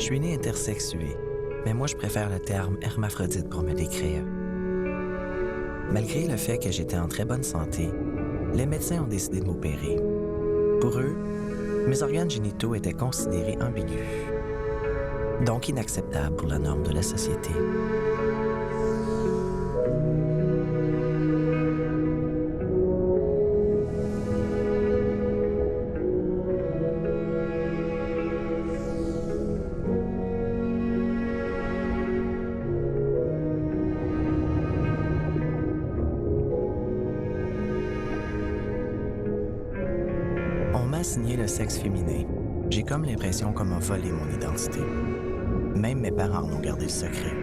suis né intersexué, mais moi je préfère le terme hermaphrodite pour me décrire. Malgré le fait que j'étais en très bonne santé, les médecins ont décidé de m'opérer. Pour eux, mes organes génitaux étaient considérés ambigus, donc inacceptables pour la norme de la société. On m'a assigné le sexe féminin. J'ai comme l'impression qu'on m'a volé mon identité. Même mes parents en ont gardé le secret.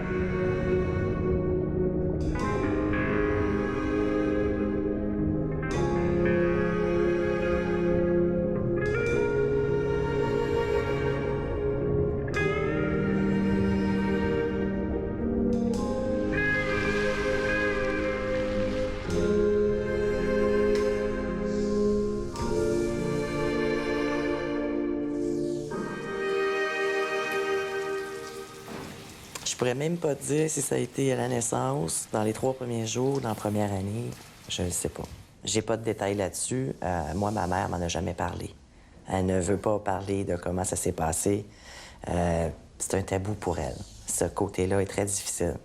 Je pourrais même pas te dire si ça a été à la naissance, dans les 3 premiers jours, dans la première année. Je ne sais pas. J'ai pas de détails là-dessus. Moi, ma mère m'en a jamais parlé. Elle ne veut pas parler de comment ça s'est passé. C'est un tabou pour elle. Ce côté-là est très difficile.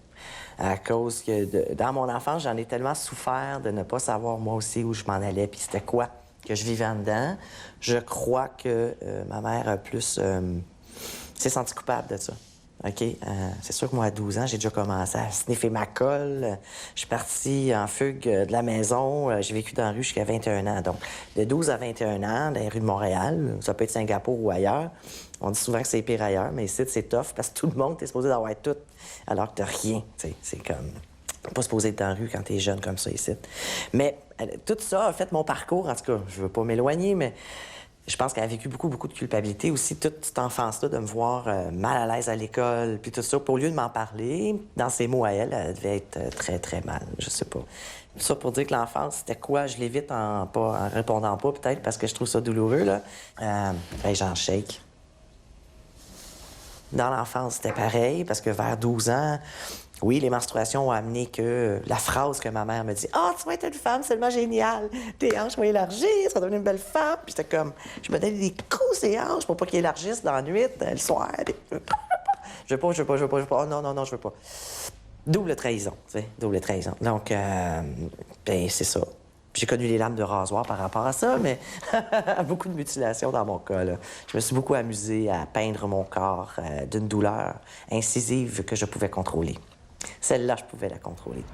À cause que, dans mon enfance, j'en ai tellement souffert de ne pas savoir moi aussi où je m'en allais, puis c'était quoi que je vivais en dedans. Je crois que ma mère a plus s'est sentie coupable de ça. OK? C'est sûr que moi, à 12 ans, j'ai déjà commencé à sniffer ma colle. Je suis partie en fugue de la maison. J'ai vécu dans la rue jusqu'à 21 ans. Donc, de 12 à 21 ans, dans les rues de Montréal, ça peut être Singapour ou ailleurs. On dit souvent que c'est pire ailleurs, mais ici, c'est tough parce que tout le monde est supposé d'avoir tout, alors que t'as rien. T'sais, c'est comme... pas supposé être dans la rue quand t'es jeune comme ça ici. Mais tout ça a fait mon parcours. En tout cas, je veux pas m'éloigner, mais... Je pense qu'elle a vécu beaucoup de culpabilité aussi, toute cette enfance-là, de me voir mal à l'aise à l'école, puis tout ça. Puis au lieu de m'en parler, dans ses mots à elle, elle devait être très mal, je sais pas. Ça pour dire que l'enfance, c'était quoi? Je l'évite en répondant pas, peut-être, parce que je trouve ça douloureux, là. J'en shake. Dans l'enfance, c'était pareil, parce que vers 12 ans... Oui, les menstruations ont amené que la phrase que ma mère me dit « Ah, tu vas être une femme, c'est tellement génial! Tes hanches vont élargir, tu vas devenir une belle femme! » Puis j'étais comme... Je me donnais des coups ces hanches pour pas qu'ils élargissent dans la nuit, le soir. Je veux pas. Oh non, je veux pas. Double trahison, tu sais, double trahison. Donc, ben c'est ça. J'ai connu les lames de rasoir par rapport à ça, mais beaucoup de mutilations dans mon cas, là. Je me suis beaucoup amusée à peindre mon corps d'une douleur incisive que je pouvais contrôler. Celle-là, je pouvais la contrôler.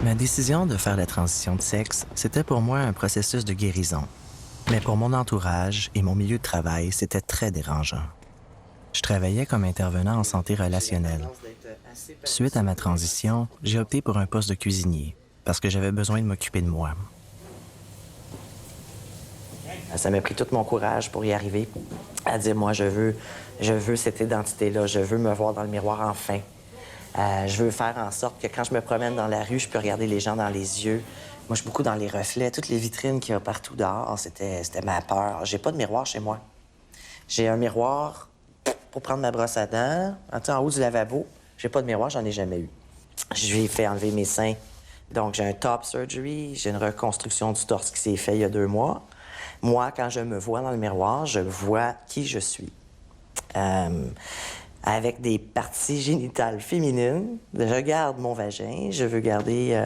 Ma décision de faire la transition de sexe, c'était pour moi un processus de guérison. Mais pour mon entourage et mon milieu de travail, c'était très dérangeant. Je travaillais comme intervenant en santé relationnelle. Suite à ma transition, j'ai opté pour un poste de cuisinier parce que j'avais besoin de m'occuper de moi. Ça m'a pris tout mon courage pour y arriver, à dire, moi, je veux cette identité-là, je veux me voir dans le miroir enfin. Je veux faire en sorte que quand je me promène dans la rue, je peux regarder les gens dans les yeux. Moi, je suis beaucoup dans les reflets, toutes les vitrines qu'il y a partout dehors, c'était ma peur. J'ai pas de miroir chez moi. J'ai un miroir pour prendre ma brosse à dents, en haut du lavabo. J'ai pas de miroir, j'en ai jamais eu. Je lui ai fait enlever mes seins. Donc, j'ai un top surgery, j'ai une reconstruction du torse qui s'est fait il y a 2 mois. Moi, quand je me vois dans le miroir, je vois qui je suis. Avec des parties génitales féminines, je garde mon vagin, je veux garder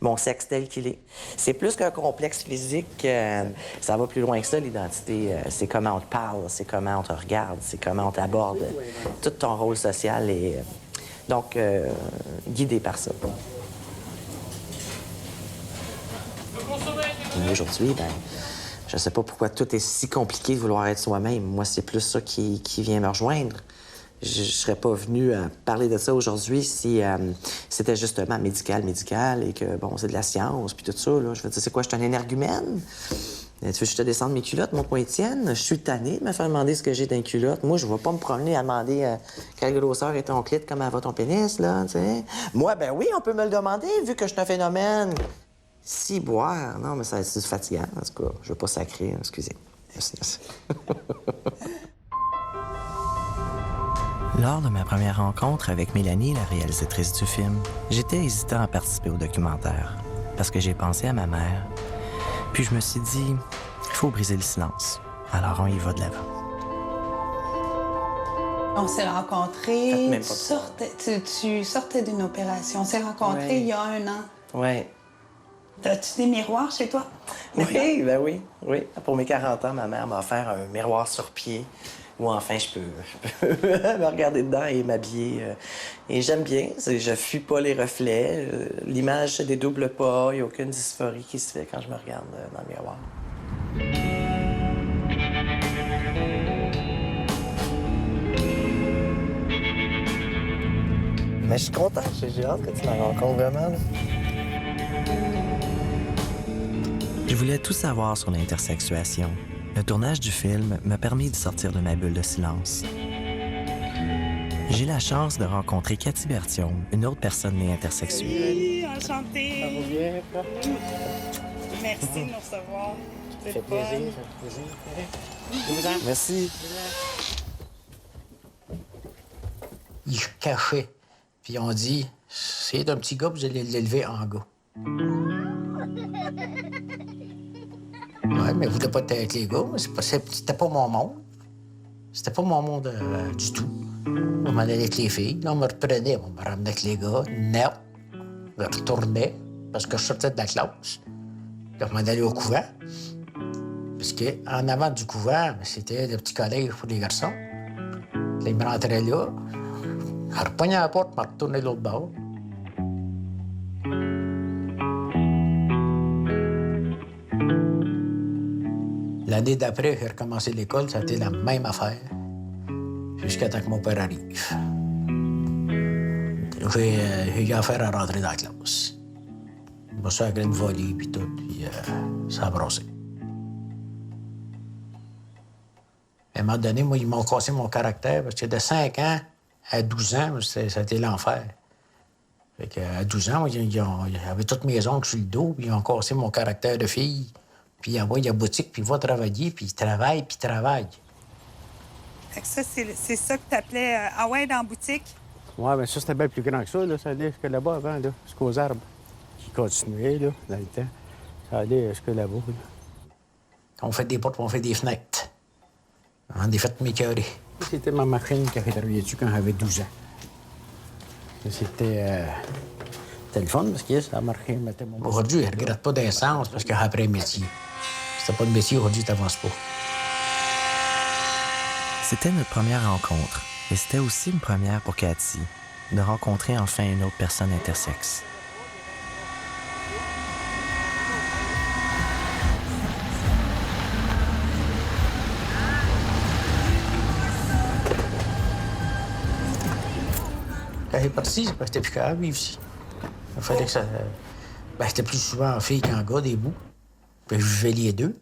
mon sexe tel qu'il est. C'est plus qu'un complexe physique, ça va plus loin que ça, l'identité. C'est comment on te parle, c'est comment on te regarde, c'est comment on t'aborde. Tout ton rôle social est donc guidé par ça. Aujourd'hui, ben, je sais pas pourquoi tout est si compliqué de vouloir être soi-même. Moi, c'est plus ça qui vient me rejoindre. Je serais pas venue parler de ça aujourd'hui si c'était justement médical et que, bon, c'est de la science, puis tout ça, là. Je veux dire, c'est quoi, je suis un énergumène? Tu veux que je te descende mes culottes, montre-moi Étienne? Je suis tannée de me faire demander ce que j'ai dans les culottes. Moi, je vais pas me promener à demander quelle grosseur est ton clit, comment va ton pénis, là, tu sais. Moi, ben oui, on peut me le demander, vu que je suis un phénomène. Si boire, non, mais ça c'est fatigant. En tout cas, je veux pas sacrer, excusez. Lors de ma première rencontre avec Mélanie, la réalisatrice du film, j'étais hésitant à participer au documentaire parce que j'ai pensé à ma mère. Puis je me suis dit, il faut briser le silence. Alors on y va de l'avant. On s'est rencontrés, tu sortais d'une opération. On s'est rencontrés il y a 1 an. Oui. As-tu des miroirs chez toi? Oui, ben oui, oui. Pour mes 40 ans, ma mère m'a offert un miroir sur pied où enfin je peux me regarder dedans et m'habiller. Et j'aime bien, je fuis pas les reflets. L'image se dédouble pas, il n'y a aucune dysphorie qui se fait quand je me regarde dans le miroir. Mais je suis content, j'ai hâte que tu la rencontres vraiment. Là. Je voulais tout savoir sur l'intersexuation. Le tournage du film m'a permis de sortir de ma bulle de silence. J'ai la chance de rencontrer Cathy Berthiaume, une autre personne née intersexuelle. Oui, enchantée. Ça va bien, quoi? Merci de nous recevoir. Ça fait plaisir, Merci. Il se cachait. Puis on dit, c'est un petit gars, vous allez l'élever en gars. Ouais, mais vous ne voulez pas être avec les gars. C'était pas mon monde. C'était pas mon monde du tout. On m'en allait avec les filles. Là, on me reprenait, on me ramenait avec les gars. Non. Je retournais parce que je sortais de la classe. Là, on m'en allait au couvent. Parce qu'en avant du couvent, c'était le petit collège pour les garçons. Là, ils me rentraient là. Je repognais à la porte, je me retournais de l'autre bord. L'année d'après, j'ai recommencé l'école, ça a été la même affaire. Jusqu'à temps que mon père arrive. J'ai eu affaire à rentrer dans la classe. Je me suis à graine volée, puis tout, puis ça a brossé. À un moment donné, moi, ils m'ont cassé mon caractère, parce que de 5 ans à 12 ans, ça a été l'enfer. Fait qu'à 12 ans, ils avaient toutes mes ongles sur le dos, puis ils ont cassé mon caractère de fille. Puis il envoie à la boutique, puis il va travailler, puis il travaille, puis il travaille. Fait que ça, c'est ça que t'appelais ah ouais, dans la boutique? Oui, mais ça, c'était bien plus grand que ça. Là. Ça allait jusque là-bas avant, là, jusqu'aux arbres. Qui continuaient, là, dans le temps. Ça allait jusque là-bas. Là. On fait des portes, on fait des fenêtres. On a des fêtes m'écœurer. C'était ma machine qui avait travaillé dessus quand j'avais 12 ans. C'était le fun parce que ça marchait, mettait mon... Aujourd'hui, je ne regrette pas d'essence parce que j'ai appris un métier. Si t'as pas de métier, aujourd'hui, t'avances pas. C'était notre première rencontre. Et c'était aussi une première pour Cathy, de rencontrer enfin une autre personne intersexe. Quand j'ai parti, c'est parce que j'étais plus capable de vivre ici. Il fallait que ça... j'étais plus souvent en fille qu'en gars, des bouts. Puis je vivais les deux.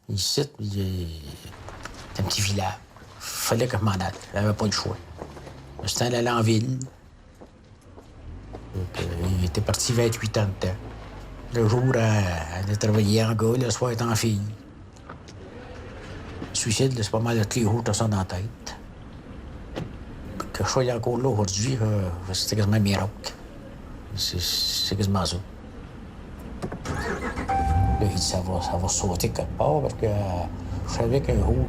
Ici, c'était un petit village. Il fallait que je m'en aille. J'avais pas le choix. C'était allé en ville. Donc, il était parti 28 ans de temps. Le jour, elle a travaillé en gars, le soir, elle était en fille. Le suicide, c'est pas mal de tous les jours, t'as ça dans la tête. Que je sois encore là aujourd'hui, c'était quasiment un miracle. C'est quasiment ça. Là, il dit ça va sauter quelque part parce que je savais qu'un jour,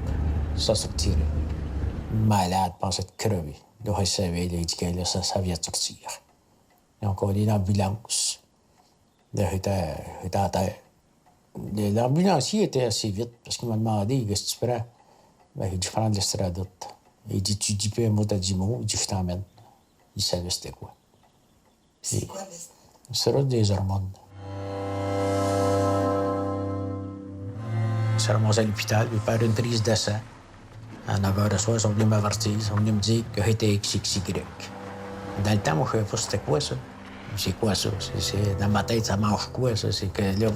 ça sortirait. Malade, pensait de crever. Là, il savait, là, il dit que là, ça vient de sortir. Donc, on est dans l'ambulance. Là, j'étais à terre. L'ambulancier était assez vite parce qu'il m'a demandé qu'est-ce que tu prends. Ben, il dit je prends de l'estradote. Il dit tu dis pas un mot, t'as 10 mots. Il dit je t'emmène. Il savait c'était quoi. C'est quoi l'estradote? C'est des hormones. Je suis remonté à l'hôpital, puis par une prise de sang. À 9 h le soir, ils sont venus m'avertir, ils sont venus me dire que j'étais XXY. Dans le temps, moi, je ne savais pas c'était quoi, ça. C'est quoi, ça? Dans ma tête, ça mange quoi, ça? C'est que là,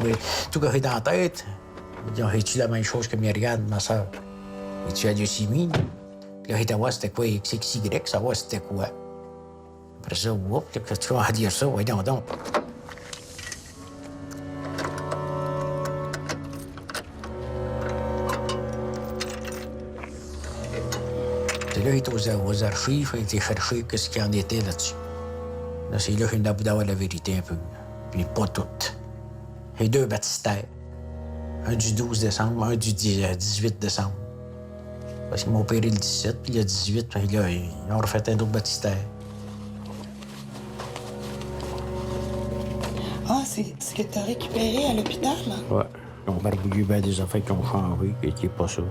tout ce que j'ai dans la tête, j'ai-tu la même chose que Myriam, ma soeur? J'ai-tu la leucémie? Puis là, j'étais voir c'était quoi XXY, savoir c'était quoi. Après ça, oups, là, tu vas dire ça, voyons donc. C'est là, il est aux archives, il a été chercher ce qu'il y en était là-dessus. Là, c'est là qu'il a voulu d'avoir la vérité un peu. Puis pas toute. Il y a 2 baptistères. Un du 12 décembre, un du 18 décembre. Parce qu'ils m'ont opéré le 17, puis le 18, puis là, ils ont refait un autre baptistère. Ah, c'est ce que tu as récupéré à l'hôpital, là? Ouais. Ils ont barbouillé bien des affaires qui ont changé, qui n'étaient pas ça.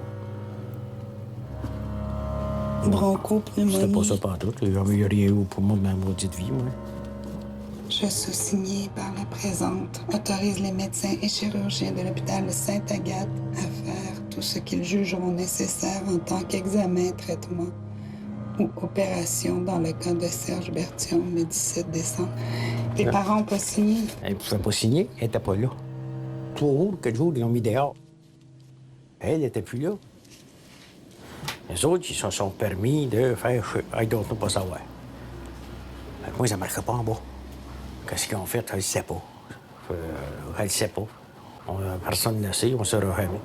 Bronchopneumonie. C'était pas ça partout. Il n'y a rien eu pour moi de ma maudite vie, moi. Je sous-signée par la présente autorise les médecins et chirurgiens de l'hôpital de Sainte-Agathe à faire tout ce qu'ils jugeront nécessaire en tant qu'examen, traitement ou opération dans le cas de Serge Berthiaume le 17 décembre. Tes parents n'ont pas signé. Elle ne pouvait pas signer, elle n'était pas là. 3 jours, 4 jours, ils l'ont mis dehors. Elle n'était plus là. Les autres, ils se sont permis de faire « I don't know, pas savoir ». Moi, ça ne marquait pas en bas. Qu'est-ce qu'ils ont fait, je ne sais pas. Elle ne sait pas. Personne ne le sait, on ne saura jamais.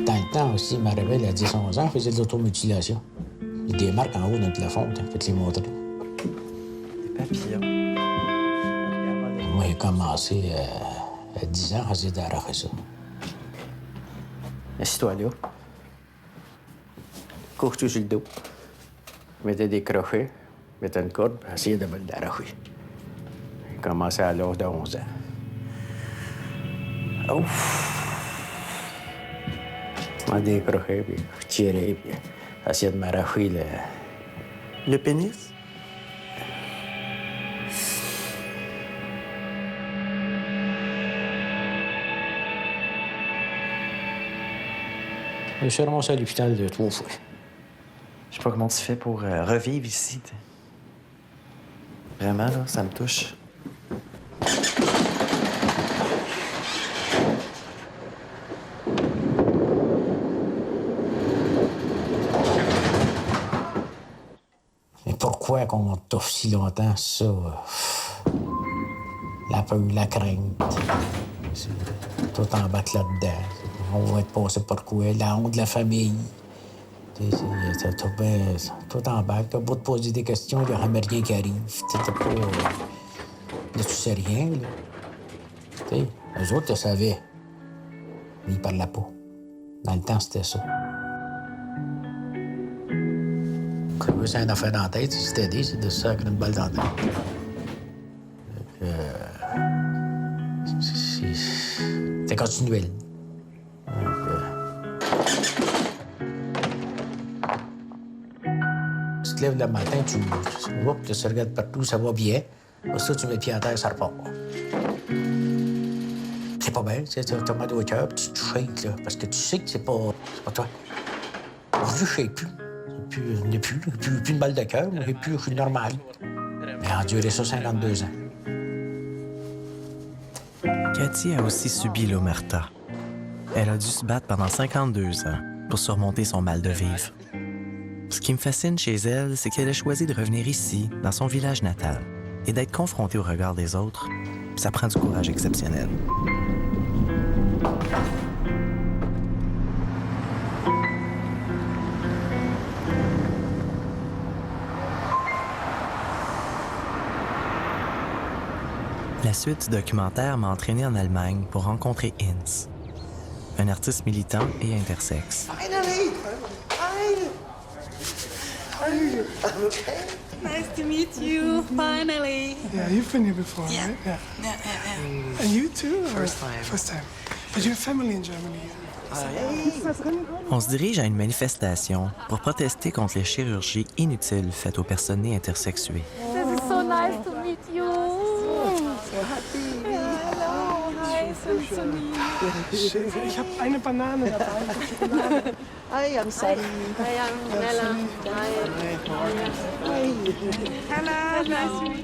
Dans le temps aussi, ma rebelle, à 10-11 ans, faisait de l'automutilation. Il y a des marques en haut dans le plafond, faites les montrer. Des papillons. Moi, j'ai commencé à 10 ans à essayer d'arracher ça. Assis-toi là. Couche-toi sur le dos. Mettez des crochets, mettez une corde, essayez de me l'arracher. J'ai commencé à l'âge de 11 ans. Ouf! Je mets des crochets, puis je tirais, puis essayais de m'arracher Le pénis? Je suis remonté à l'hôpital 3 fois. Je sais pas comment tu fais pour revivre ici. T'sais. Vraiment, là, ça me touche. Mais pourquoi qu'on t'offre si longtemps ça? La peur, la crainte. C'est tout en bas là-dedans. On va être passé par quoi? La honte de la famille. C'est tout en bas. T'as beau te poser des questions, il n'y a jamais rien qui arrive. T'es pas... Là, tu sais rien, là. T'sais, eux autres, ils savaient. Mais ils parlaient pas. Dans le temps, c'était ça. Quand c'est un affaire dans la tête, si c'était dit, c'est de ça avec une balle dans la tête. C'est continuel. Tu te lèves le matin, tu regardes partout, ça va bien. Pour ça, tu mets le pied en terre, ça repart. C'est pas bien, tu as mal au cœur, puis tu shakes, là, parce que tu sais que c'est pas toi. Je ne shake plus. Il n'y a plus une balle de cœur, je suis normal. Mais endurer ça 52 ans. Cathy a aussi subi l'omerta. Elle a dû se battre pendant 52 ans pour surmonter son mal de vivre. Ce qui me fascine chez elle, c'est qu'elle a choisi de revenir ici, dans son village natal, et d'être confrontée au regard des autres. Ça prend du courage exceptionnel. La suite du documentaire m'a entraîné en Allemagne pour rencontrer Inz, un artiste militant et intersexe. Finally! Hi! I'm okay. Nice to meet you, finally. Yeah, you've been here before, Yeah. right? Yeah. Yeah. And you too? Or First time. First time. But you have family in Germany. On se dirige à une manifestation pour protester contre les chirurgies inutiles faites aux personnes nées intersexuées. This is so nice to meet you. So happy. Hello, nice to meet you. Ich habe eine Banane dabei. Hi, I'm Sunny. Hi, I'm Nella. Hi. Hello, nice to meet you.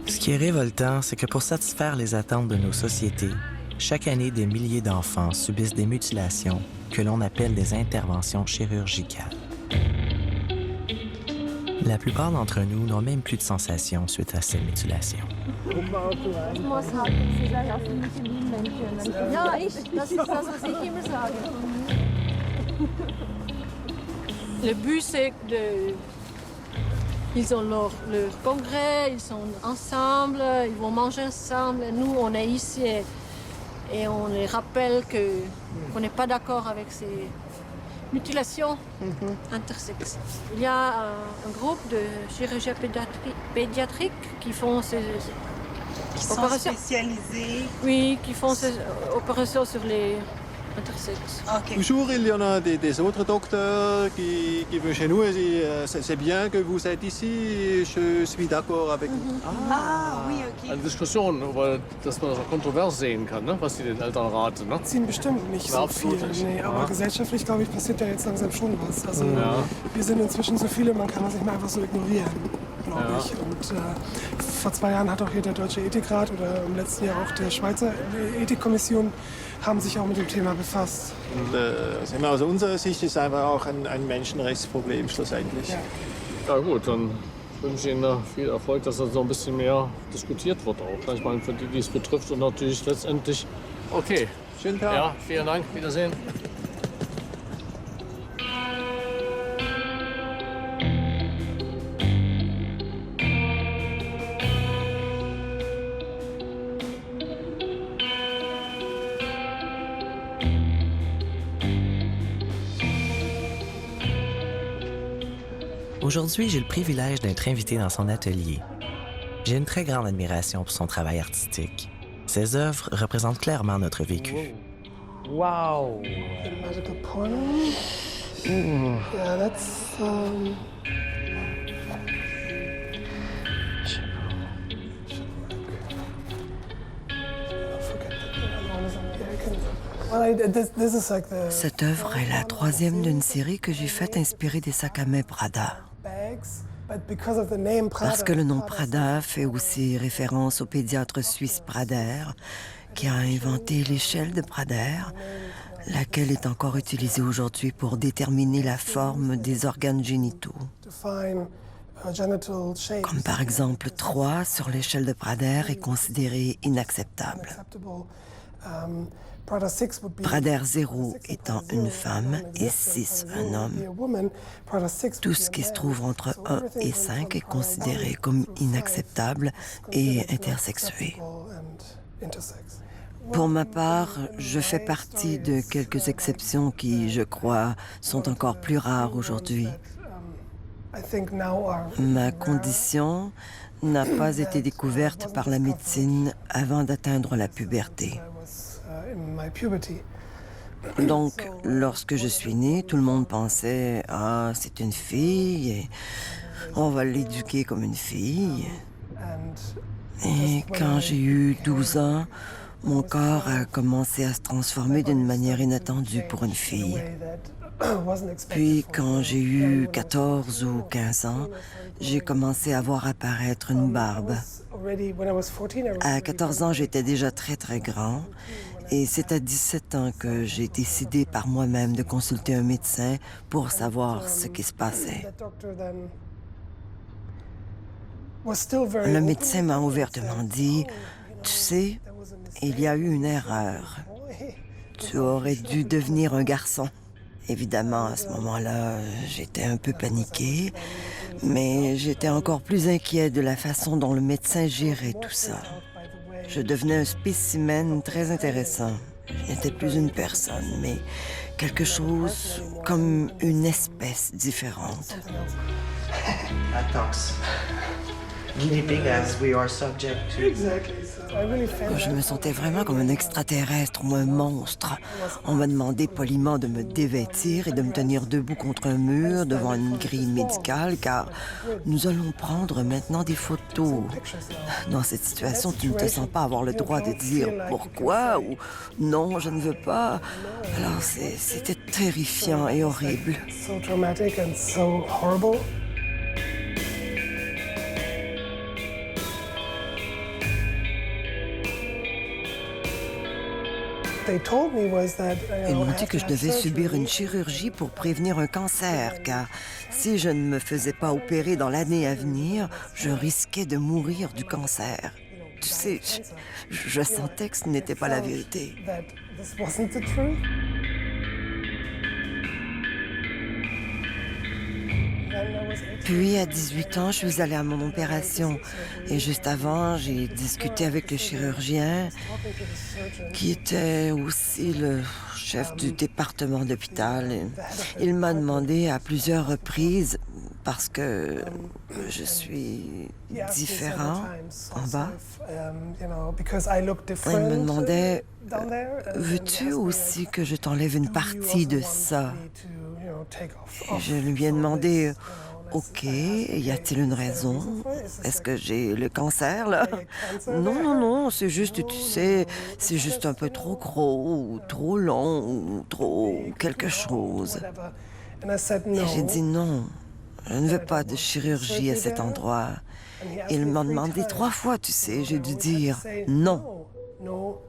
Ce qui est révoltant, c'est que pour satisfaire les attentes de nos sociétés, chaque année, des milliers d'enfants subissent des mutilations que l'on appelle des interventions chirurgicales. La plupart d'entre nous n'ont même plus de sensations suite à cette mutilation. Ich muss halt vielleicht auf die Mitte liegen, wenn ich. Ja, das ist das, was ich immer sage. Le but, c'est de. Ils ont le congrès, ils sont ensemble, ils vont manger ensemble. Nous, on est ici et on les rappelle qu'on n'est pas d'accord avec ces mutilations intersexes. Il y a un groupe de chirurgiens pédiatriques qui font ces opérations. spécialisés. Oui, qui font ces opérations sur les intersexes. OK. Toujours, il y en a des autres docteurs qui viennent chez nous et disent c'est bien que vous êtes ici, je suis d'accord avec vous. Ah, oui, OK. Eine Diskussion, über, dass man das auch kontrovers sehen kann, ne? Was die den Eltern raten. Ne? Ziehen bestimmt nicht so viel. Absolut nicht. Nee, aber Ja. gesellschaftlich, glaube ich, passiert da jetzt langsam schon was. Also Ja. wir sind inzwischen so viele, man kann das nicht mehr einfach so ignorieren, glaube Ja. ich. Und vor 2 Jahren hat auch hier der Deutsche Ethikrat oder im letzten Jahr auch der Schweizer Ethikkommission haben sich auch mit dem Thema befasst. Und, aus unserer Sicht ist es einfach auch ein Menschenrechtsproblem schlussendlich. Ja. Ja gut, dann wünsche ich Ihnen viel Erfolg, dass das so ein bisschen mehr diskutiert wird auch. Ich meine, für die es betrifft und natürlich letztendlich okay. Schönen Tag. Ja, vielen Dank, Wiedersehen. Aujourd'hui, j'ai le privilège d'être invité dans son atelier. J'ai une très grande admiration pour son travail artistique. Ses œuvres représentent clairement notre vécu. Wow! Magical porno. Yeah, that's. Cette œuvre est la 3e d'une série que j'ai faite inspirée des sacs à main Prada. Parce que le nom Prada fait aussi référence au pédiatre suisse Prader, qui a inventé l'échelle de Prader, laquelle est encore utilisée aujourd'hui pour déterminer la forme des organes génitaux. Comme par exemple 3 sur l'échelle de Prader est considéré inacceptable. Prader 0 étant une femme et 6 un homme. Tout ce qui se trouve entre 1 et 5 est considéré comme inacceptable et intersexué. Pour ma part, je fais partie de quelques exceptions qui, je crois, sont encore plus rares aujourd'hui. Ma condition n'a pas été découverte par la médecine avant d'atteindre la puberté. Donc, lorsque je suis née, tout le monde pensait « Ah, c'est une fille, et on va l'éduquer comme une fille. » Et quand j'ai eu 12 ans, mon corps a commencé à se transformer d'une manière inattendue pour une fille. Puis, quand j'ai eu 14 ou 15 ans, j'ai commencé à voir apparaître une barbe. À 14 ans, j'étais déjà très, très grand. Et c'est à 17 ans que j'ai décidé par moi-même de consulter un médecin pour savoir ce qui se passait. Le médecin m'a ouvertement dit « Tu sais, il y a eu une erreur. Tu aurais dû devenir un garçon. » Évidemment, à ce moment-là, j'étais un peu paniquée, mais j'étais encore plus inquiet de la façon dont le médecin gérait tout ça. Je devenais un spécimen très intéressant. Je n'étais plus une personne, mais quelque chose comme une espèce différente. Living as we are subject to. Je me sentais vraiment comme un extraterrestre ou un monstre. On m'a demandé poliment de me dévêtir et de me tenir debout contre un mur devant une grille médicale, car nous allons prendre maintenant des photos. Dans cette situation, tu ne te sens pas avoir le droit de dire pourquoi ou non, je ne veux pas. Alors c'était terrifiant et horrible. So traumatic and so horrible. Ils m'ont dit que je devais subir une chirurgie pour prévenir un cancer, car si je ne me faisais pas opérer dans l'année à venir, je risquais de mourir du cancer. Tu sais, je sentais que ce n'était pas la vérité. Puis, à 18 ans, je suis allée à mon opération. Et juste avant, j'ai discuté avec le chirurgien, qui était aussi le chef du département d'hôpital. Il m'a demandé à plusieurs reprises, parce que je suis différent en bas. Il me demandait, veux-tu aussi que je t'enlève une partie de ça? Et je lui ai demandé, OK, y a-t-il une raison? Est-ce que j'ai le cancer, là? Non, c'est juste, tu sais, c'est juste un peu trop gros, ou trop long, ou trop quelque chose. Et j'ai dit non, je ne veux pas de chirurgie à cet endroit. Il m'a demandé 3 fois, tu sais, j'ai dû dire non. You know,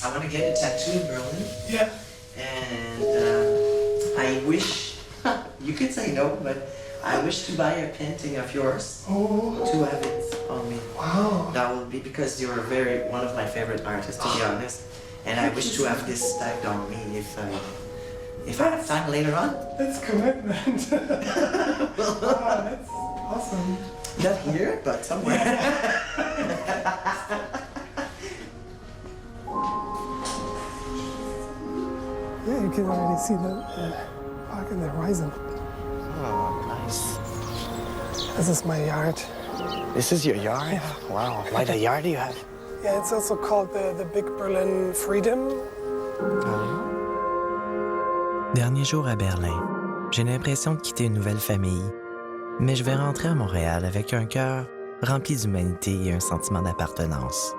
I want to get a tattoo in Berlin. Yeah. And I wish, you could say no, but I wish to buy a painting of yours to have it on me. Wow. That will be because you're one of my favorite artists, to be honest. And I wish to have this tagged on me if I have time later on. That's commitment. Wow, that's awesome. Not here, but somewhere. Yeah, you can already see the park in the horizon. Oh, nice. This is my yard. This is your yard? Yeah. Wow, quite a yard you have. Yeah, it's also called the Big Berlin Freedom. Dernier jour à Berlin. J'ai l'impression de quitter une nouvelle famille. Mais je vais rentrer à Montréal avec un cœur rempli d'humanité et un sentiment d'appartenance.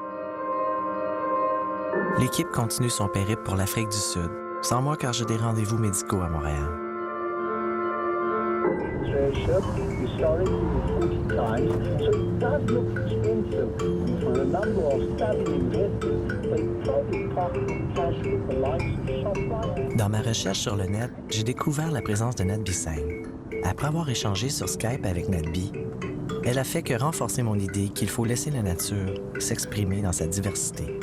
L'équipe continue son périple pour l'Afrique du Sud, sans moi car j'ai des rendez-vous médicaux à Montréal. Dans ma recherche sur le net, j'ai découvert la présence de Nat Bissing. Après avoir échangé sur Skype avec Natbi, elle a fait que renforcer mon idée qu'il faut laisser la nature s'exprimer dans sa diversité.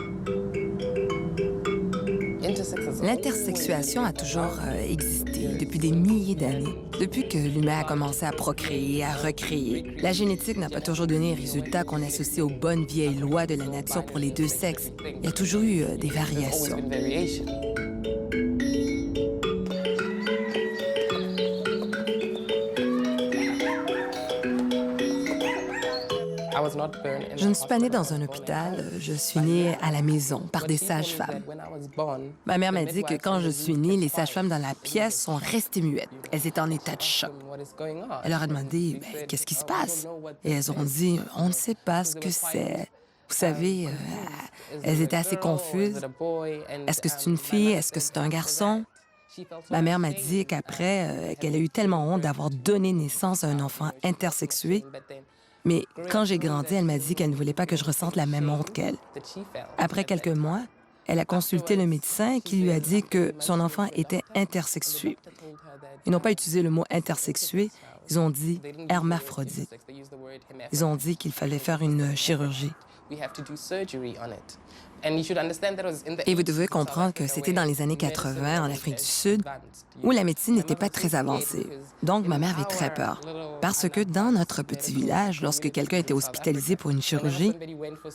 L'intersexuation a toujours existé depuis des milliers d'années. Depuis que l'humain a commencé à procréer, à recréer, la génétique n'a pas toujours donné les résultats qu'on associe aux bonnes vieilles lois de la nature pour les deux sexes. Il y a toujours eu des variations. Je ne suis pas née dans un hôpital, je suis née à la maison par des sages-femmes. Ma mère m'a dit que quand je suis née, les sages-femmes dans la pièce sont restées muettes. Elles étaient en état de choc. Elle leur a demandé « Qu'est-ce qui se passe? » Et elles ont dit « On ne sait pas ce que c'est. » Vous savez, elles étaient assez confuses. Est-ce que c'est une fille? Est-ce que c'est un garçon? Ma mère m'a dit qu'après, qu'elle a eu tellement honte d'avoir donné naissance à un enfant intersexué. Mais quand j'ai grandi, elle m'a dit qu'elle ne voulait pas que je ressente la même honte qu'elle. Après quelques mois, elle a consulté le médecin qui lui a dit que son enfant était intersexué. Ils n'ont pas utilisé le mot intersexué, ils ont dit hermaphrodite. Ils ont dit qu'il fallait faire une chirurgie. Et vous devez comprendre que c'était dans les années 80 en Afrique du Sud, où la médecine n'était pas très avancée. Donc, ma mère avait très peur. Parce que dans notre petit village, lorsque quelqu'un était hospitalisé pour une chirurgie,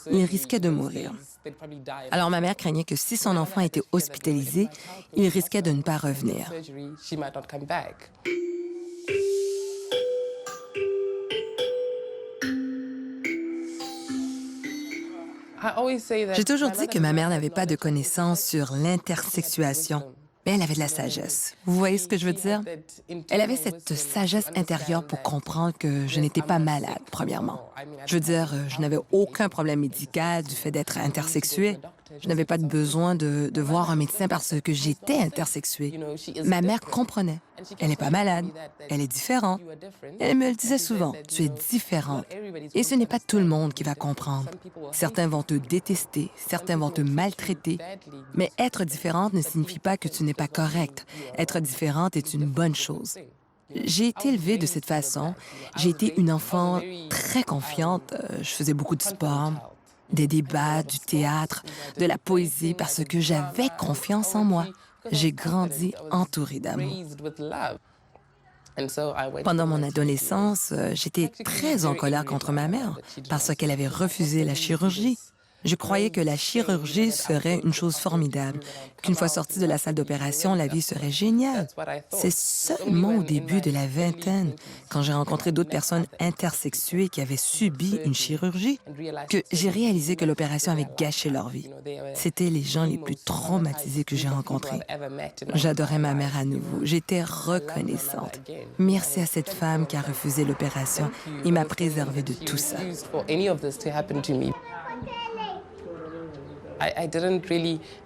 il risquait de mourir. Alors, ma mère craignait que si son enfant était hospitalisé, il risquait de ne pas revenir. J'ai toujours dit que ma mère n'avait pas de connaissances sur l'intersexuation, mais elle avait de la sagesse. Vous voyez ce que je veux dire? Elle avait cette sagesse intérieure pour comprendre que je n'étais pas malade, premièrement. Je veux dire, je n'avais aucun problème médical du fait d'être intersexuée. Je n'avais pas de besoin de voir un médecin parce que j'étais intersexuée. Ma mère comprenait. Elle n'est pas malade. Elle est différente. Elle me le disait souvent. Tu es différente. Et ce n'est pas tout le monde qui va comprendre. Certains vont te détester. Certains vont te maltraiter. Mais être différente ne signifie pas que tu n'es pas correcte. Être différente est une bonne chose. J'ai été élevée de cette façon. J'ai été une enfant très confiante. Je faisais beaucoup de sport, des débats, du théâtre, de la poésie parce que j'avais confiance en moi. J'ai grandi entourée d'amour. Pendant mon adolescence, j'étais très en colère contre ma mère parce qu'elle avait refusé la chirurgie. Je croyais que la chirurgie serait une chose formidable, qu'une fois sortie de la salle d'opération, la vie serait géniale. C'est seulement au début de la vingtaine, quand j'ai rencontré d'autres personnes intersexuées qui avaient subi une chirurgie, que j'ai réalisé que l'opération avait gâché leur vie. C'étaient les gens les plus traumatisés que j'ai rencontrés. J'adorais ma mère à nouveau. J'étais reconnaissante. Merci à cette femme qui a refusé l'opération et m'a préservée de tout ça.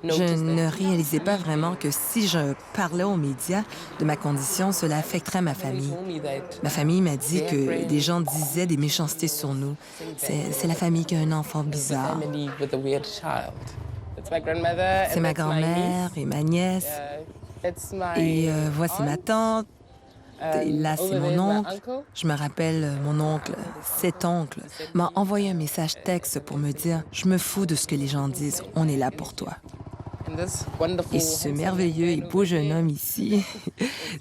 Je ne réalisais pas vraiment que si je parlais aux médias de ma condition, cela affecterait ma famille. Ma famille m'a dit que des gens disaient des méchancetés sur nous. C'est la famille qui a un enfant bizarre. C'est ma grand-mère et ma nièce. Et voici ma tante. Et là, c'est mon oncle. Je me rappelle, mon oncle, cet oncle, m'a envoyé un message texte pour me dire « Je me fous de ce que les gens disent, on est là pour toi. » Et ce merveilleux et beau jeune homme ici,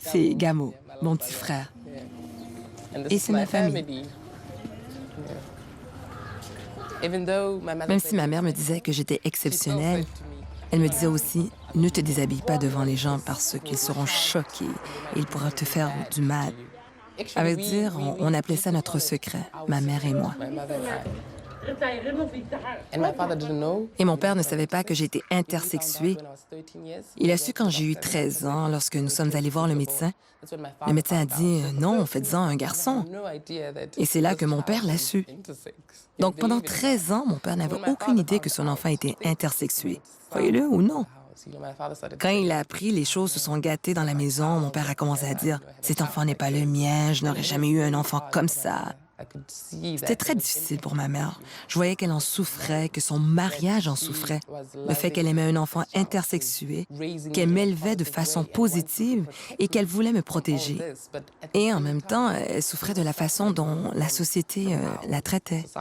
c'est Gamo, mon petit frère. Et c'est ma famille. Même si ma mère me disait que j'étais exceptionnelle, elle me disait aussi « Ne te déshabille pas devant les gens parce qu'ils seront choqués et ils pourront te faire du mal. » À vrai dire, on appelait ça notre secret, ma mère et moi. Et mon père ne savait pas que j'étais intersexuée. Il a su quand j'ai eu 13 ans, lorsque nous sommes allés voir le médecin. Le médecin a dit « Non, faites-en un garçon. » Et c'est là que mon père l'a su. Donc pendant 13 ans, mon père n'avait aucune idée que son enfant était intersexué. Croyez-le ou non. Quand il a appris, les choses se sont gâtées dans la maison. Mon père a commencé à dire « Cet enfant n'est pas le mien, je n'aurais jamais eu un enfant comme ça. » C'était très difficile pour ma mère. Je voyais qu'elle en souffrait, que son mariage en souffrait. Le fait qu'elle aimait un enfant intersexué, qu'elle m'élevait de façon positive et qu'elle voulait me protéger. Et en même temps, elle souffrait de la façon dont la société la traitait. Oh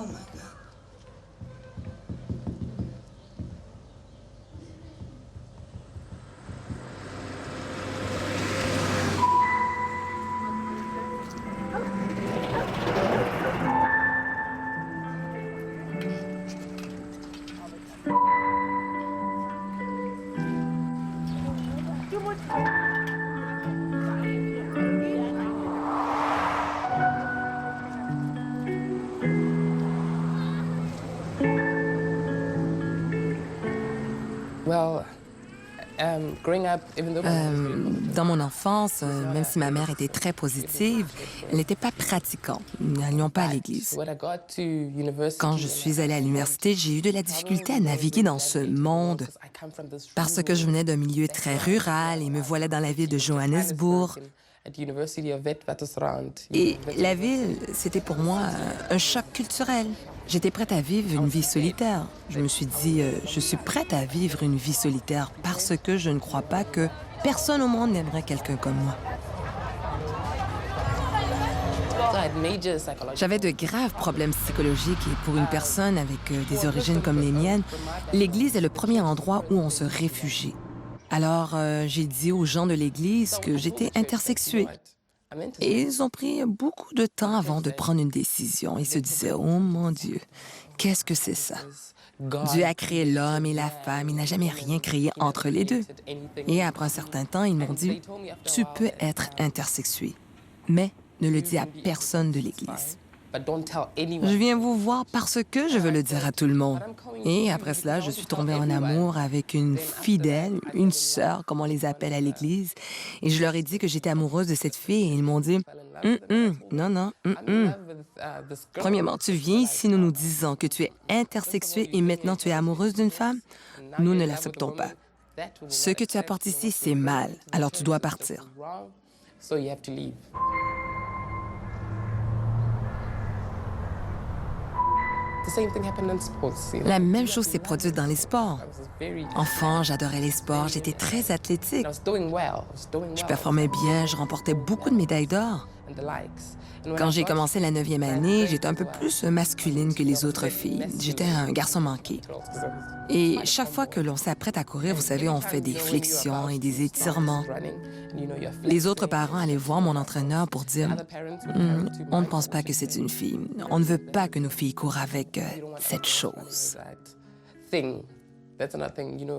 my God. Dans mon enfance, même si ma mère était très positive, elle n'était pas pratiquante. Nous n'allions pas à l'église. Quand je suis allée à l'université, j'ai eu de la difficulté à naviguer dans ce monde parce que je venais d'un milieu très rural et me voilà dans la ville de Johannesburg. Et la ville, c'était pour moi un choc culturel. J'étais prête à vivre une vie solitaire. Je me suis dit, je suis prête à vivre une vie solitaire parce que je ne crois pas que personne au monde n'aimerait quelqu'un comme moi. J'avais de graves problèmes psychologiques et pour une personne avec des origines comme les miennes, l'Église est le premier endroit où on se réfugie. Alors, j'ai dit aux gens de l'Église que j'étais intersexuée. Et ils ont pris beaucoup de temps avant de prendre une décision. Ils se disaient « Oh mon Dieu, qu'est-ce que c'est ça? Dieu a créé l'homme et la femme, il n'a jamais rien créé entre les deux. » Et après un certain temps, ils m'ont dit « Tu peux être intersexué, mais ne le dis à personne de l'Église. » Je viens vous voir parce que je veux le dire à tout le monde. Et après cela, je suis tombée en amour avec une fidèle, une sœur, comme on les appelle à l'église. Et je leur ai dit que j'étais amoureuse de cette fille et ils m'ont dit non, non, Premièrement, tu viens ici nous disant que tu es intersexuée et maintenant tu es amoureuse d'une femme? Nous ne l'acceptons pas. Ce que tu apportes ici, c'est mal. Alors tu dois partir. La même chose s'est produite dans les sports. Enfant, j'adorais les sports, j'étais très athlétique. Je performais bien, je remportais beaucoup de médailles d'or. Quand j'ai commencé la 9e année, j'étais un peu plus masculine que les autres filles. J'étais un garçon manqué. Et chaque fois que l'on s'apprête à courir, vous savez, on fait des flexions et des étirements. Les autres parents allaient voir mon entraîneur pour dire on ne pense pas que c'est une fille. On ne veut pas que nos filles courent avec cette chose.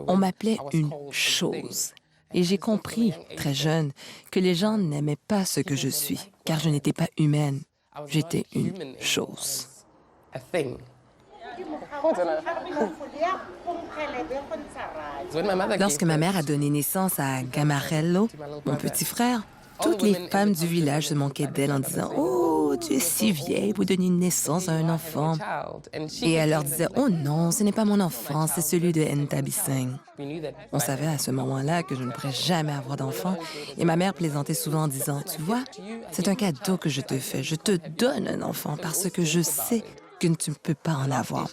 On m'appelait une chose. Et j'ai compris, très jeune, que les gens n'aimaient pas ce que je suis, car je n'étais pas humaine. J'étais une chose. Lorsque ma mère a donné naissance à Gamarello, mon petit frère, toutes les femmes du village se moquaient d'elle en disant « Oh, tu es si vieille pour donner naissance à un enfant. » Et elle leur disait « Oh non, ce n'est pas mon enfant, c'est celui de Ntabiseng. » On savait à ce moment-là que je ne pourrais jamais avoir d'enfant. Et ma mère plaisantait souvent en disant « Tu vois, c'est un cadeau que je te fais. Je te donne un enfant parce que je sais que tu ne peux pas en avoir. »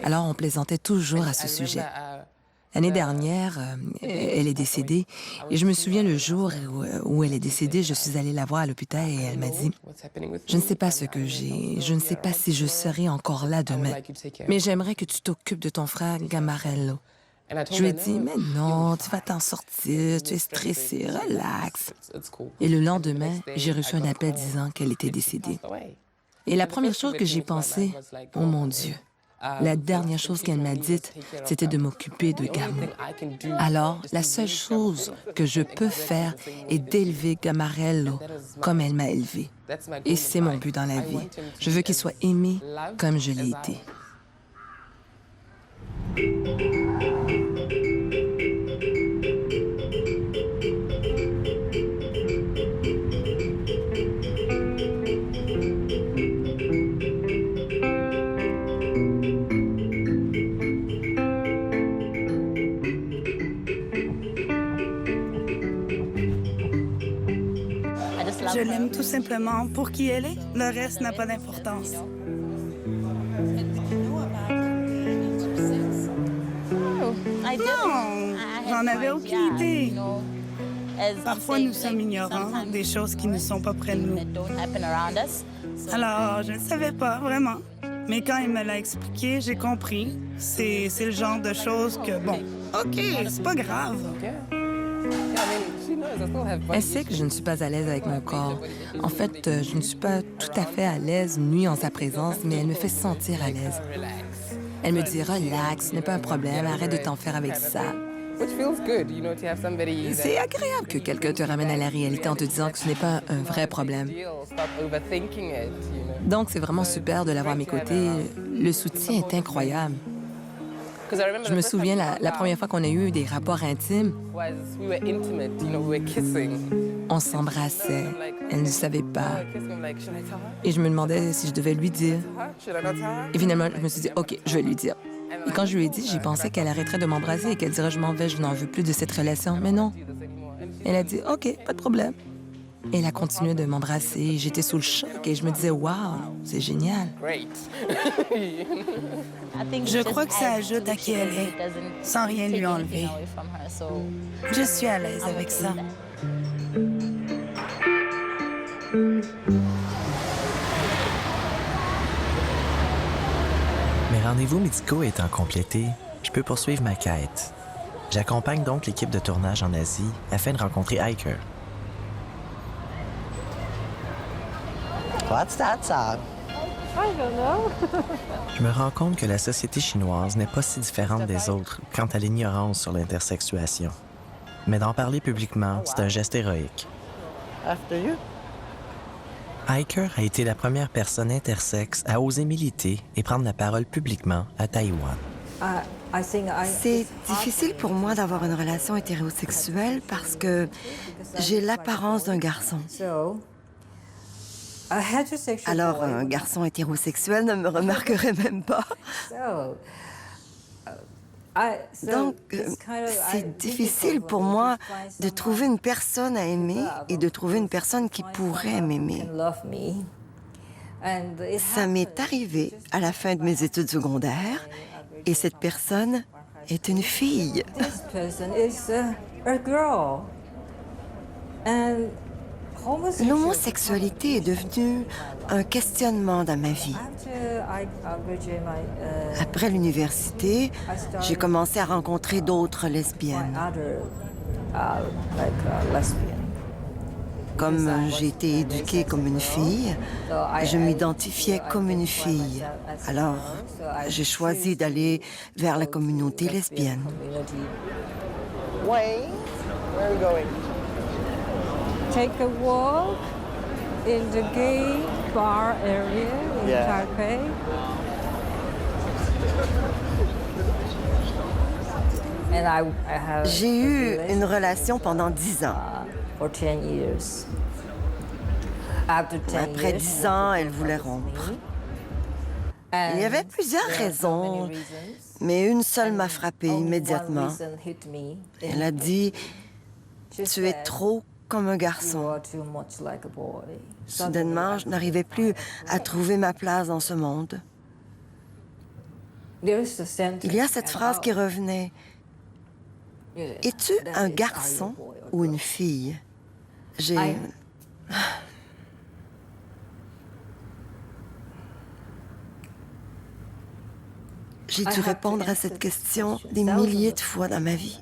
Alors on plaisantait toujours à ce sujet. L'année dernière, elle est décédée et je me souviens le jour où elle est décédée, je suis allée la voir à l'hôpital et elle m'a dit « Je ne sais pas ce que j'ai, je ne sais pas si je serai encore là demain, mais j'aimerais que tu t'occupes de ton frère Gamarello. » Je lui ai dit « Mais non, tu vas t'en sortir, tu es stressée, relax. » Et le lendemain, j'ai reçu un appel disant qu'elle était décédée. Et la première chose que j'ai pensé, « Oh mon Dieu! » La dernière chose qu'elle m'a dite, c'était de m'occuper de Gamou. Alors, la seule chose que je peux faire est d'élever Gamarello comme elle m'a élevé. Et c'est mon but dans la vie. Je veux qu'il soit aimé comme je l'ai été. Je l'aime tout simplement pour qui elle est. Le reste n'a pas d'importance. Non, j'en avais aucune idée. Parfois, nous sommes ignorants des choses qui ne sont pas près de nous. Alors, je ne savais pas, vraiment. Mais quand il me l'a expliqué, j'ai compris. C'est le genre de choses que, bon, OK, c'est pas grave. Elle sait que je ne suis pas à l'aise avec mon corps. En fait, je ne suis pas tout à fait à l'aise nuit en sa présence, mais elle me fait sentir à l'aise. Elle me dit « Relax, ce n'est pas un problème, arrête de t'en faire avec ça. » C'est agréable que quelqu'un te ramène à la réalité en te disant que ce n'est pas un vrai problème. Donc, c'est vraiment super de l'avoir à mes côtés. Le soutien est incroyable. Je me souviens, la première fois qu'on a eu des rapports intimes, on s'embrassait. Elle ne savait pas. Et je me demandais si je devais lui dire. Et finalement, je me suis dit, OK, je vais lui dire. Et quand je lui ai dit, j'ai pensé qu'elle arrêterait de m'embrasser et qu'elle dirait, je m'en vais, je n'en veux plus de cette relation. Mais non. Elle a dit, OK, pas de problème. Et elle a continué de m'embrasser. J'étais sous le choc et je me disais, waouh, c'est génial. Je crois que ça ajoute à qui elle est, sans rien lui enlever. Je suis à l'aise avec ça. Mes rendez-vous médicaux étant complétés, je peux poursuivre ma quête. J'accompagne donc l'équipe de tournage en Asie afin de rencontrer Hiker. What's that, Sam? I don't know. Je me rends compte que la société chinoise n'est pas si différente des autres quant à l'ignorance sur l'intersexuation. Mais d'en parler publiquement, c'est un geste héroïque. After you. Hiker a été la première personne intersexe à oser militer et prendre la parole publiquement à Taïwan. C'est difficile pour moi d'avoir une relation hétérosexuelle parce que j'ai l'apparence d'un garçon. Alors, un garçon hétérosexuel ne me remarquerait même pas. Donc, c'est difficile pour moi de trouver une personne à aimer et de trouver une personne qui pourrait m'aimer. Ça m'est arrivé à la fin de mes études secondaires et cette personne est une fille. L'homosexualité est devenue un questionnement dans ma vie. Après l'université, j'ai commencé à rencontrer d'autres lesbiennes. Comme j'ai été éduquée comme une fille, je m'identifiais comme une fille. Alors, j'ai choisi d'aller vers la communauté lesbienne. Wayne, where are we going? Take a walk in the gay bar area in Taipei. J'ai eu une relation pendant 10 ans. Après 10 ans, elle voulait rompre. Il y avait plusieurs raisons, mais une seule m'a frappée immédiatement. Elle a dit « Tu es trop comme un garçon ». Soudainement, je n'arrivais plus à trouver ma place dans ce monde. Il y a cette phrase qui revenait. Es-tu un garçon ou une fille? J'ai dû répondre à cette question des milliers de fois dans ma vie.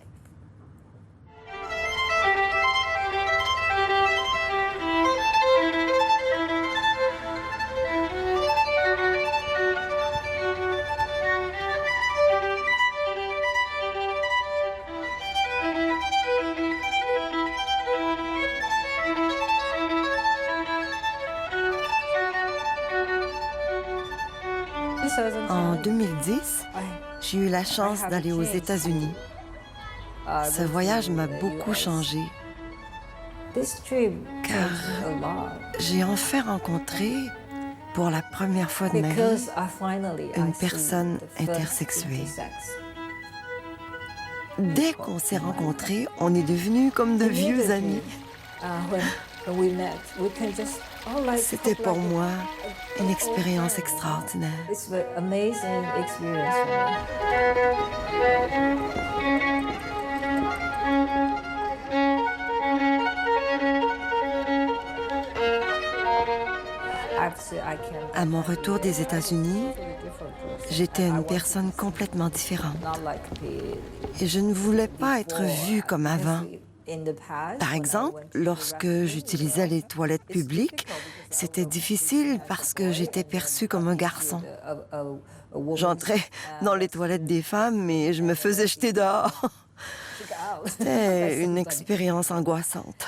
En 2010, j'ai eu la chance d'aller aux États-Unis. Ce voyage m'a beaucoup changé, car j'ai enfin rencontré, pour la première fois de ma vie, une personne intersexuée. Dès qu'on s'est rencontrés, on est devenus comme de vieux amis. C'était pour moi une expérience extraordinaire. À mon retour des États-Unis, j'étais une personne complètement différente. Et je ne voulais pas être vue comme avant. Par exemple, lorsque j'utilisais les toilettes publiques, c'était difficile parce que j'étais perçue comme un garçon. J'entrais dans les toilettes des femmes et je me faisais jeter dehors. C'était une expérience angoissante.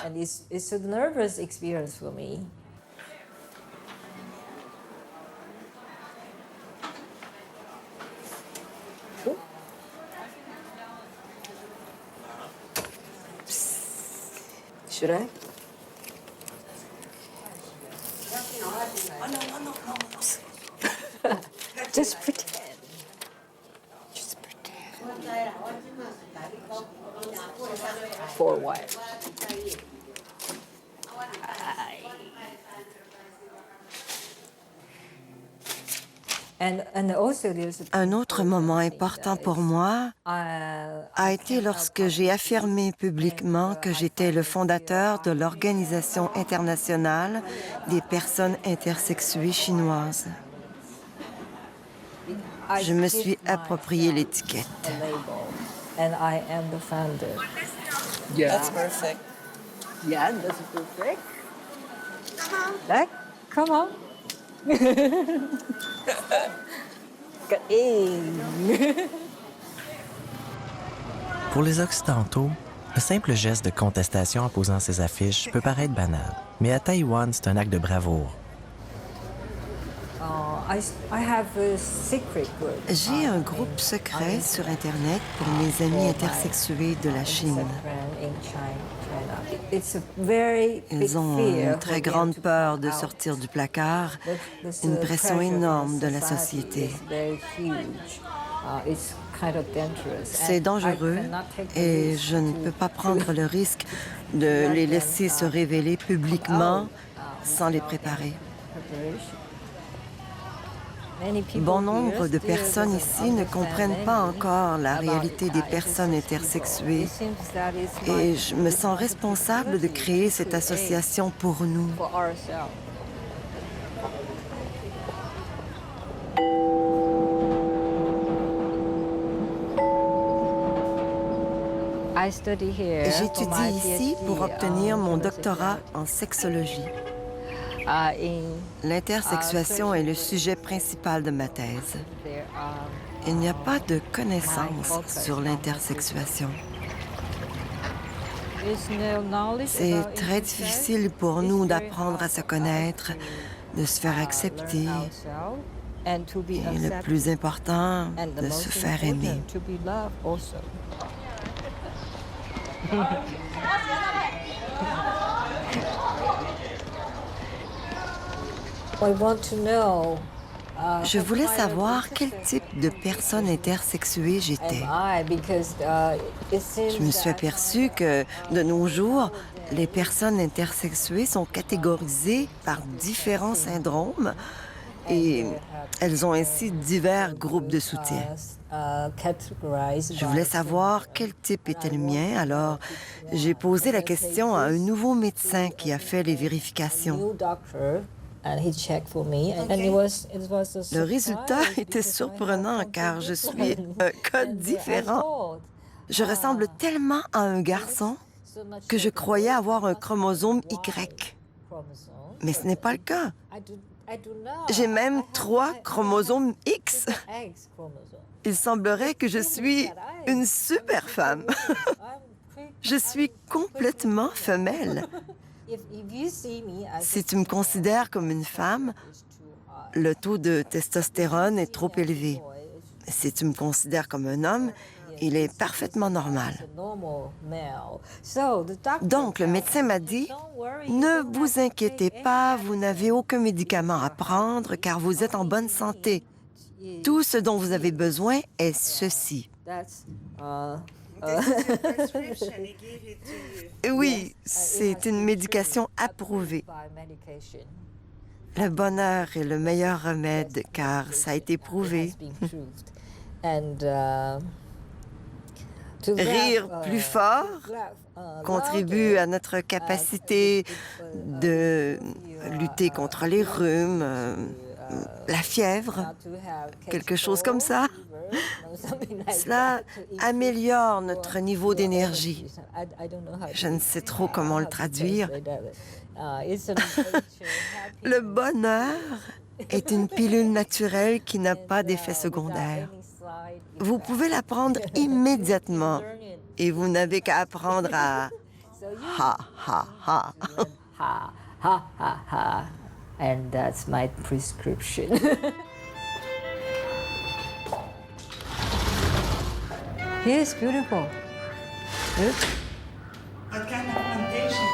Should I? Just pretend. Just pretend. For what? Un autre moment important pour moi a été lorsque j'ai affirmé publiquement que j'étais le fondateur de l'Organisation internationale des personnes intersexuées chinoises. Je me suis approprié l'étiquette. That's perfect. Yeah, that's perfect. Like, come on. Pour les Occidentaux, le simple geste de contestation en posant ses affiches peut paraître banal. Mais à Taïwan, c'est un acte de bravoure. J'ai un groupe secret sur Internet pour mes amis intersexués de la Chine. Ils ont une très grande peur de sortir du placard, une pression énorme de la société. C'est dangereux et je ne peux pas prendre le risque de les laisser se révéler publiquement sans les préparer. Bon nombre de personnes ici ne comprennent pas encore la réalité des personnes intersexuées et je me sens responsable de créer cette association pour nous. J'étudie ici pour obtenir mon doctorat en sexologie. L'intersexuation est le sujet principal de ma thèse. Il n'y a pas de connaissances sur l'intersexuation. C'est très difficile pour nous d'apprendre à se connaître, de se faire accepter et le plus important, de se faire aimer. Je voulais savoir quel type de personne intersexuée j'étais. Je me suis aperçue que, de nos jours, les personnes intersexuées sont catégorisées par différents syndromes et elles ont ainsi divers groupes de soutien. Je voulais savoir quel type était le mien, alors j'ai posé la question à un nouveau médecin qui a fait les vérifications. Le résultat était surprenant car je suis un cas différent. Je ressemble tellement à un garçon que je croyais avoir un chromosome Y. Mais ce n'est pas le cas. J'ai même 3 chromosomes X. Il semblerait que je suis une super femme. Je suis complètement femelle. Si tu me considères comme une femme, le taux de testostérone est trop élevé. Si tu me considères comme un homme, il est parfaitement normal. Donc, le médecin m'a dit, « Ne vous inquiétez pas, vous n'avez aucun médicament à prendre car vous êtes en bonne santé. Tout ce dont vous avez besoin est ceci. » Oui, c'est une médication approuvée. Le bonheur est le meilleur remède car ça a été prouvé. Rire plus fort contribue à notre capacité de lutter contre les rhumes, la fièvre, quelque chose comme ça. Cela améliore notre niveau d'énergie. Je ne sais trop comment le traduire. Le bonheur est une pilule naturelle qui n'a pas d'effet secondaire. Vous pouvez la prendre immédiatement et vous n'avez qu'à apprendre à ha ha ha. Ha ha ha ha. And that's my prescription. He's beautiful. Look. What kind of plantation?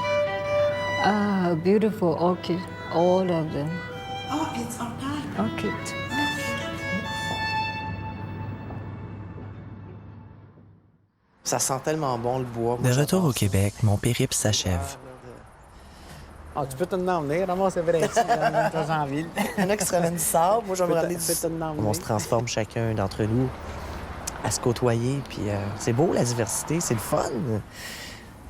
Beautiful orchid, all of them. Oh, it's organic. Orchid. Ça sent tellement bon, le bois. De retour au Québec, mon périple s'achève. Ah, tu peux te emmener, ramasser vrai ici, en ville. Il y en a qui se ramènent du sable, moi je vais me ramener du sable. On se transforme chacun d'entre nous à se côtoyer, puis c'est beau la diversité, c'est le fun.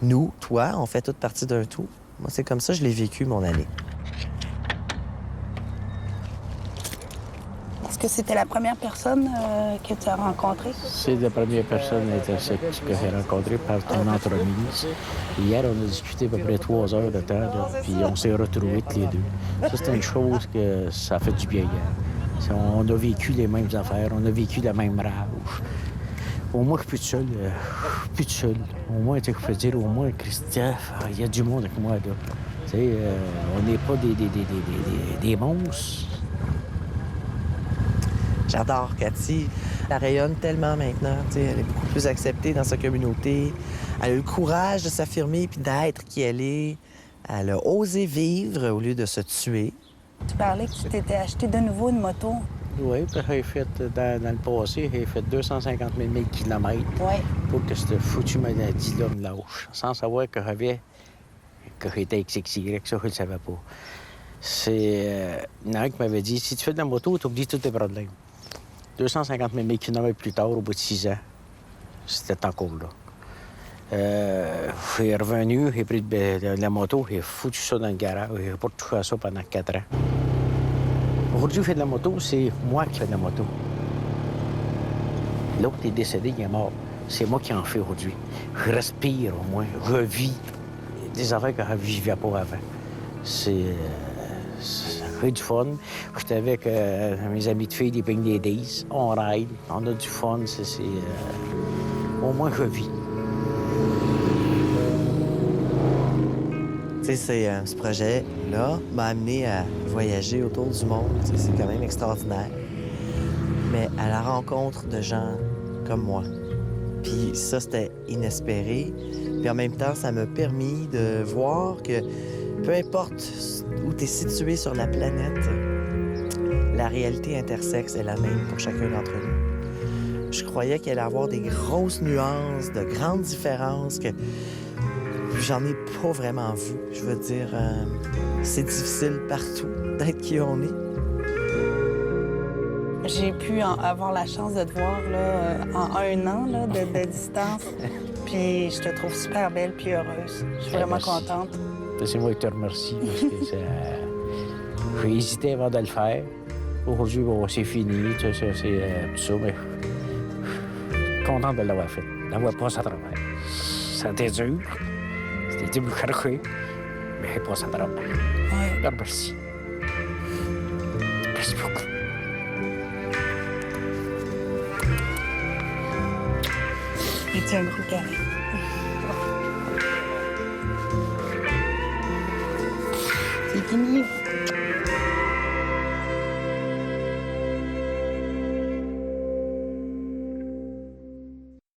Nous, toi, on fait toute partie d'un tout. Moi, c'est comme ça que je l'ai vécu, mon année. Est-ce que c'était la première personne que tu as rencontrée? C'est la première personne intersexuée que j'ai rencontrée par ton entremise. Hier, on a discuté à peu près 3 heures de temps, là, puis on s'est retrouvés tous les deux. Ça, c'est une chose que ça fait du bien. On a vécu les mêmes affaires, on a vécu la même rage. Au moins, je suis plus seul. Plus seul. Au moins, tu peux dire, au moins, Christian, il y a du monde avec moi, là. Tu sais, on n'est pas des monstres. J'adore Cathy. Elle rayonne tellement maintenant. Elle est beaucoup plus acceptée dans sa communauté. Elle a eu le courage de s'affirmer puis d'être qui elle est. Elle a osé vivre au lieu de se tuer. Tu parlais que tu t'étais acheté de nouveau une moto. Oui, puis j'ai fait, dans le passé, j'ai fait 250 000 km pour que cette foutue maladie-là me lâche, sans savoir que j'étais XXY, ça, je ne le savais pas. C'est il y en a un qui m'avait dit, si tu fais de la moto, tu oublies tous tes problèmes. 250 000 km plus tard, au bout de 6 ans, c'était encore là. J'ai revenu, j'ai pris de la moto, j'ai foutu ça dans le garage, j'ai pas touché à ça pendant 4 ans. Aujourd'hui, je fais de la moto, c'est moi qui fais de la moto. L'autre est décédé, il est mort. C'est moi qui en fais aujourd'hui. Je respire au moins, je vis des affaires que je ne vivais pas avant. C'est du fun. J'étais avec mes amis de filles, des Ping des Days. On ride, on a du fun. Au moins, je vis. Tu sais, ce projet-là m'a amené à voyager autour du monde. C'est quand même extraordinaire. Mais à la rencontre de gens comme moi. Puis ça, c'était inespéré. Puis en même temps, ça m'a permis de voir que peu importe où tu es situé sur la planète, la réalité intersexe est la même pour chacun d'entre nous. Je croyais qu'il allait y avoir des grosses nuances, de grandes différences que j'en ai pas vraiment vu. Je veux dire, c'est difficile partout d'être qui on est. J'ai pu avoir la chance de te voir là, en 1 an là, de distance. Puis je te trouve super belle puis heureuse. Je suis vraiment contente. C'est moi qui te remercie parce que j'ai hésité avant de le faire. Aujourd'hui, bon, c'est fini, tout ça, mais je suis content de l'avoir fait, d'avoir passé à travers. Ça a été dur, c'était dur de chercher, mais j'ai passé à travers. Ouais. Merci. Merci beaucoup. Et tu as un gros câlin. C'est fini.